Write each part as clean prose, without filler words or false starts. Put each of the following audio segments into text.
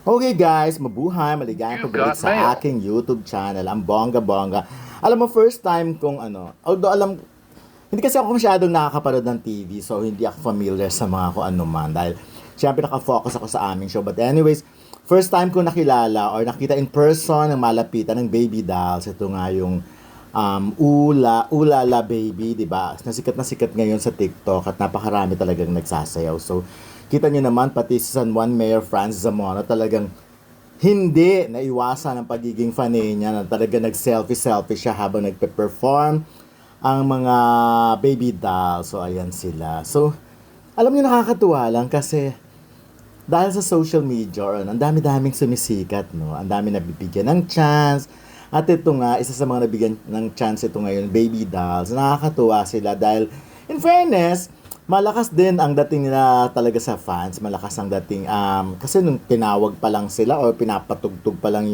Okay guys, mabuhay, maligayang You've pagbalik got sa mail. aking YouTube channel, ang bongga-bongga. Alam mo, first time kong although hindi kasi ako masyadong nakakapanood ng TV, so hindi ako familiar sa mga kung ano man, dahil syempre nakafocus ako sa aming show. But anyways, first time kong nakilala or nakita in person ng malapitan ng baby dolls. Ito nga yung Ulala Baby, di ba? Na sikat ngayon sa TikTok at napakarami talagang nagsasayaw. So, kita nyo naman, pati si San Juan Mayor Francis Zamora talagang hindi naiwasan ang pagiging fanay niya na talaga nag-selfie-selfie siya habang nagpe-perform ang mga baby doll. So, ayan sila. So, alam niyo nakakatuwa lang kasi dahil sa social media, ang dami-daming sumisikat, no? Ang dami nabibigyan ng chance. At ito nga, isa sa mga nabigyan ng chance ito ngayon, baby dolls. Nakakatuwa sila dahil, in fairness, malakas din ang dating nila talaga sa fans. Malakas ang dating, kasi nung tinawag pa lang sila or pinapatugtog pa lang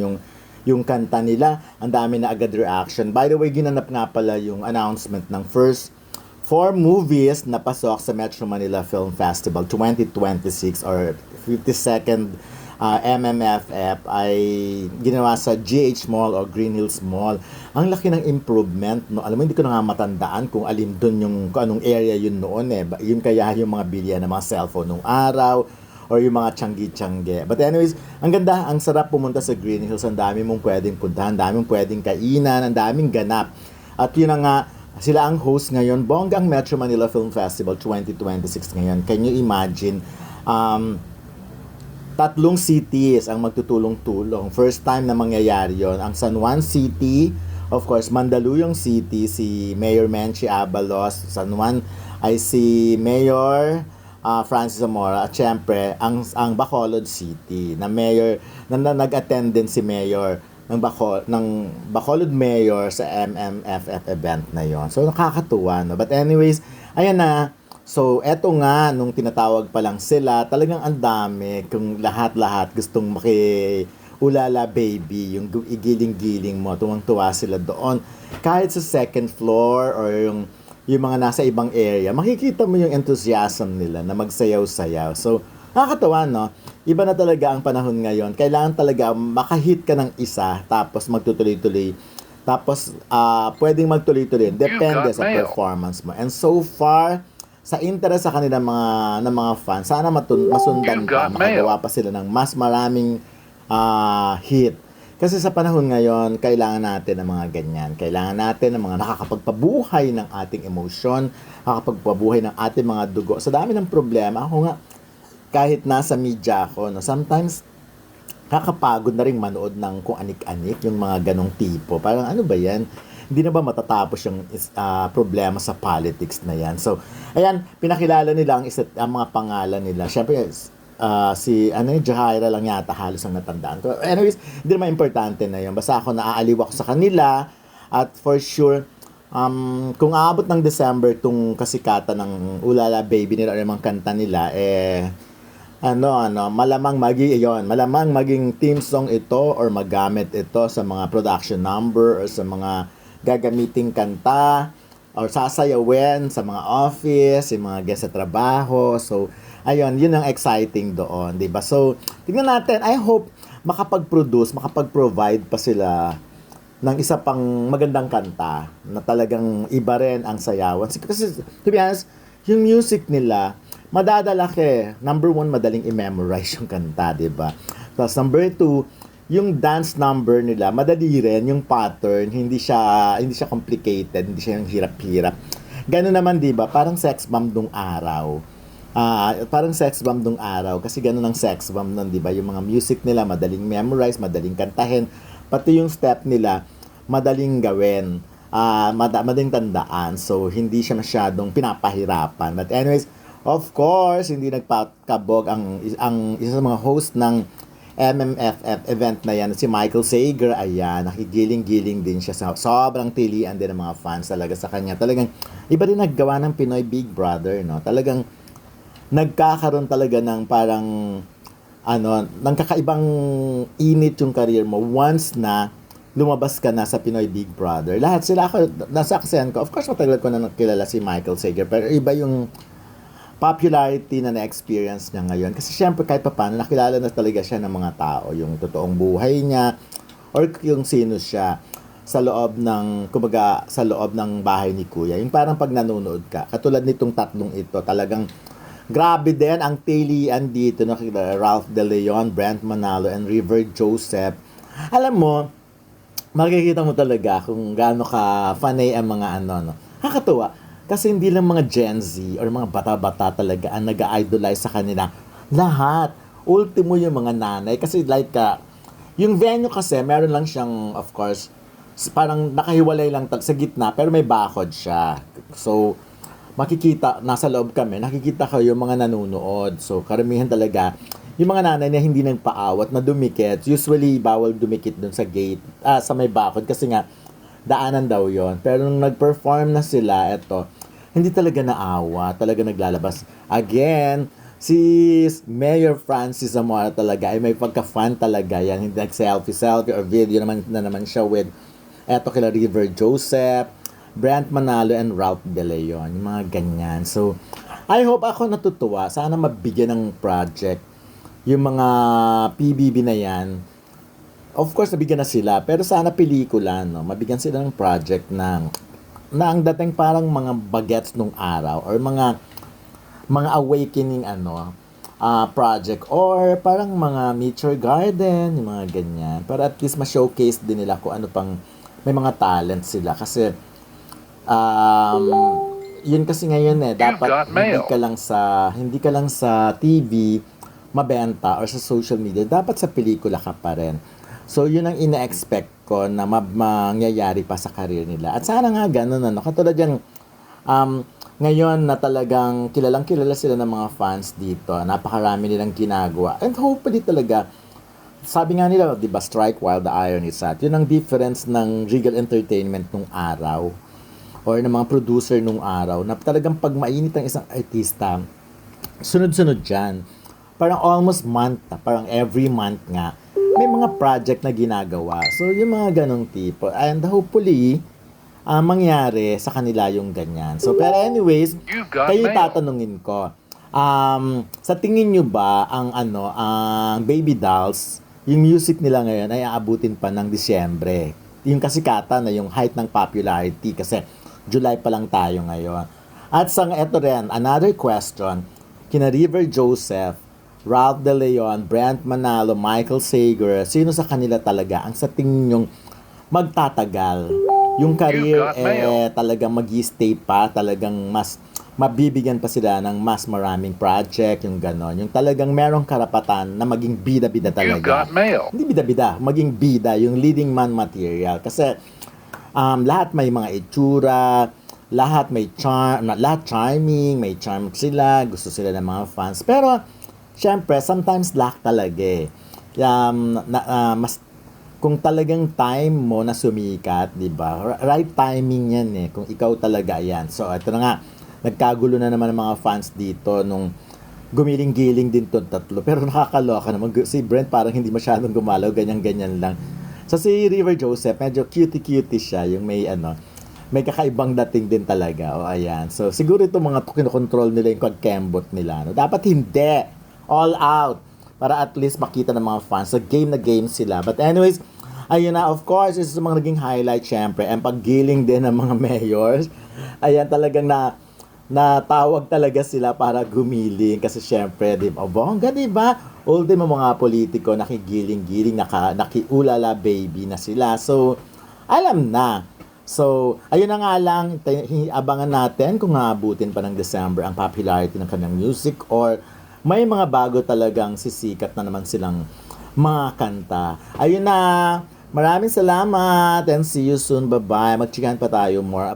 yung kanta nila, ang dami na agad reaction. By the way, ginanap nga pala yung announcement ng first four movies na pasok sa Metro Manila Film Festival 2026 or 52nd MMFF ay ginawa sa GH Mall o Green Hills Mall. Ang laki ng improvement, no? Alam mo, hindi ko na nga matandaan kung alin doon yung kung anong area yun noon eh. Yun kaya yung mga bilya ng mga cellphone nung araw or yung mga tiyanggi-tiyangge. But anyways, ang ganda, ang sarap pumunta sa Green Hills. Ang dami mong pwedeng puntahan, ang dami mong pwedeng kainan, ang daming ganap. At yun na nga, sila ang host ngayon, bonggang Metro Manila Film Festival 2026 ngayon. Can you imagine? Tatlong cities ang magtutulong-tulong. First time na mangyayari yon. Ang San Juan City, of course, Mandaluyong City, si Mayor Menchie Abalos. San Juan ay si Mayor Francis Zamora. At syempre, ang Bacolod City, na mayor, na nag-attend din si Mayor ng Bacolod Mayor sa MMFF event na yon. So, nakakatuwa, no? But anyways, ayan na. So, eto nga, nung tinatawag pa lang sila, talagang ang dami, kung lahat-lahat gustong Ulala Baby, yung igiling-giling mo, tuwang-tuwa sila doon. Kahit sa second floor or yung mga nasa ibang area, makikita mo yung enthusiasm nila na magsayaw-sayaw. So, nakakatawa, no? Iba na talaga ang panahon ngayon. Kailangan talaga makahit ka ng isa, tapos magtutuloy-tuloy. Tapos, pwedeng magtuloy-tuloy. You've Depende got sa mail. performance mo. And so far, sa interest sa kanila ng mga fans, sana You've masundan pa, got mail. makagawa pa sila ng mas maraming hit. Kasi sa panahon ngayon, kailangan natin ng mga ganyan. Kailangan natin ng mga nakakapagpabuhay ng ating emosyon, nakakapagpabuhay ng ating mga dugo. Sa dami ng problema, ako nga, kahit nasa media ako, no, sometimes kakapagod na rin manood ng kung anik-anik, yung mga ganong tipo. Parang ano ba yan? Hindi na ba matatapos yung problema sa politics na yan? So, ayan, pinakilala nila ang mga pangalan nila. Siyempre, si Jahaira lang yata halos ang natandaan ko. Anyways, hindi naman importante na yun. Basta ako naaaliw ako sa kanila at for sure, kung aabot ng December tung kasikatan ng Ulala Baby nila o yung mga kanta nila, malamang maging team song ito or magamit ito sa mga production number or sa mga gagamiting kanta or sasayawin sa mga office, yung mga guest sa trabaho. So, ayun, yun ang exciting doon, 'di ba? So, tingnan natin. I hope makapag-provide pa sila ng isa pang magandang kanta na talagang iba rin ang sayawan. Kasi, to be honest, yung music nila, madadala ka eh. Number one, madaling i-memorize yung kanta, di ba? Tapos number two, yung dance number nila, madali rin yung pattern, hindi siya complicated, hindi siya yung hirap-hirap. Gano'n naman, di ba? Parang sex bomb nung araw. Parang sex bomb nung araw kasi gano'n ang sex bomb nun, di ba? Yung mga music nila, madaling memorize, madaling kantahin, pati yung step nila, madaling gawin, madaling tandaan. So, hindi siya masyadong pinapahirapan. But anyways, of course, hindi nagpakabog ang isa sa mga host ng MMFF event na yan, si Michael Sager. Ayan, nakigiling-giling din siya. Sobrang tilian din ng mga fans talaga sa kanya. Talagang, iba rin naggawa ng Pinoy Big Brother, no? Talagang, nagkakaroon talaga ng parang ng kakaibang init yung career mo once na lumabas ka na sa Pinoy Big Brother. Lahat sila ako, nasaksihan ko. Of course, matagal ko na nakilala si Michael Sager, pero iba yung popularity na na-experience niya ngayon. Kasi syempre kahit papaano, nakilala na talaga siya ng mga tao, yung totoong buhay niya, or yung sino siya sa loob ng, kumbaga, sa loob ng bahay ni Kuya. Yung parang pag nanonood ka, katulad nitong tatlong ito, talagang grabe din ang talian dito, nakita Ralph De Leon, Brent Manalo, and River Joseph. Alam mo, makikita mo talaga kung gaano ka fanay ang mga ano, no. Kakatuwa. Kasi hindi lang mga Gen Z or mga bata-bata talaga ang nag-idolize sa kanila. Lahat. Ultimo yung mga nanay. Kasi like, yung venue kasi, meron lang siyang, of course, parang nakahiwalay lang sa gitna, pero may bakod siya. So, makikita, nasa loob kami, nakikita ko yung mga nanonood. So, karamihan talaga, yung mga nanay na hindi nagpaawat na dumikit. Usually, bawal dumikit dun sa gate, sa may bakod. Kasi nga, daanan daw yon. Pero nung nag-perform na sila, eto, hindi talaga naawa, talaga naglalabas. Again, si Mayor Francis Zamora talaga ay may pagka-fan talaga yan. Hindi nag-selfie or video naman siya with eto kila River Joseph, Brent Manalo, and Ralph De Leon. Yung mga ganyan. So, I hope ako natutuwa. Sana mabigyan ng project yung mga PBB na yan. Of course, nabigyan na sila. Pero sana pelikula, no? Mabigyan sila ng project na ang dating parang mga bagets nung araw or mga awakening project or parang mga Nature Garden, yung mga ganyan. Para at least ma-showcase din nila kung ano pang may mga talent sila. Kasi yun kasi ngayon dapat hindi ka lang sa TV mabenta or sa social media, dapat sa pelikula ka pa rin. So, yun ang ina-expect ko na mangyayari pa sa career nila. At sana nga ganun, katulad yan, ngayon na talagang kilala sila ng mga fans dito. Napakarami nilang ginagawa. And hopefully talaga, sabi nga nila, di ba, strike while the iron is hot. Yun ang difference ng Regal Entertainment nung araw or ng mga producer nung araw na talagang pag mainit ang isang artista, sunod-sunod dyan. Parang almost month, parang every month nga, may mga project na ginagawa. So, yung mga ganong tipo. And hopefully, mangyari sa kanila yung ganyan. So, pero anyways, kayo tatanungin ko. Sa tingin nyo ba, ang Baby Dolls, yung music nila ngayon ay aabutin pa ng Disyembre? Yung kasikatan na yung height ng popularity kasi July pa lang tayo ngayon. At eto rin, another question, kina River Joseph, Ralph De Leon, Brent Manalo, Michael Sager, sino sa kanila talaga ang sa tingin nyong magtatagal? Yung career talagang mag-stay pa, talagang mas mabibigyan pa sila ng mas maraming project, yung ganon. Yung talagang merong karapatan na maging bida-bida talaga. Hindi bida-bida, maging bida, yung leading man material. Kasi lahat may mga itsura, lahat may lahat charming, may charm sila, gusto sila ng mga fans. Pero, syempre, sometimes lack talaga mas kung talagang time mo na sumikat, di ba? Right timing yan kung ikaw talaga yan. So, ito na nga, nagkagulo na naman ng mga fans dito nung gumiling-giling din to tatlo. Pero nakakaloka naman. Si Brent parang hindi masyadong gumalaw, ganyan-ganyan lang. So, si River Joseph, medyo cutie-cutie siya. Yung may kakaibang dating din talaga. O, ayan. So, siguro itong mga kinokontrol nila yung kag-kembot nila. No? Dapat hindi. All out. Para at least makita ng mga fans. So, game na game sila. But anyways, ayun na, of course, isa sa mga naging highlight, syempre, ang paggiling din ng mga mayors. Ayan, talagang natawag talaga sila para gumiling. Kasi syempre, bongga, di ba? Ultimo mga politiko, nakigiling-giling, nakiulala baby na sila. So, alam na. So, ayun na nga lang, abangan natin kung naabutin pa ng December ang popularity ng kanyang music or may mga bago talagang sisikat na naman silang mga kanta. Ayun na, maraming salamat and see you soon. Bye-bye. Magchikan pa tayo more.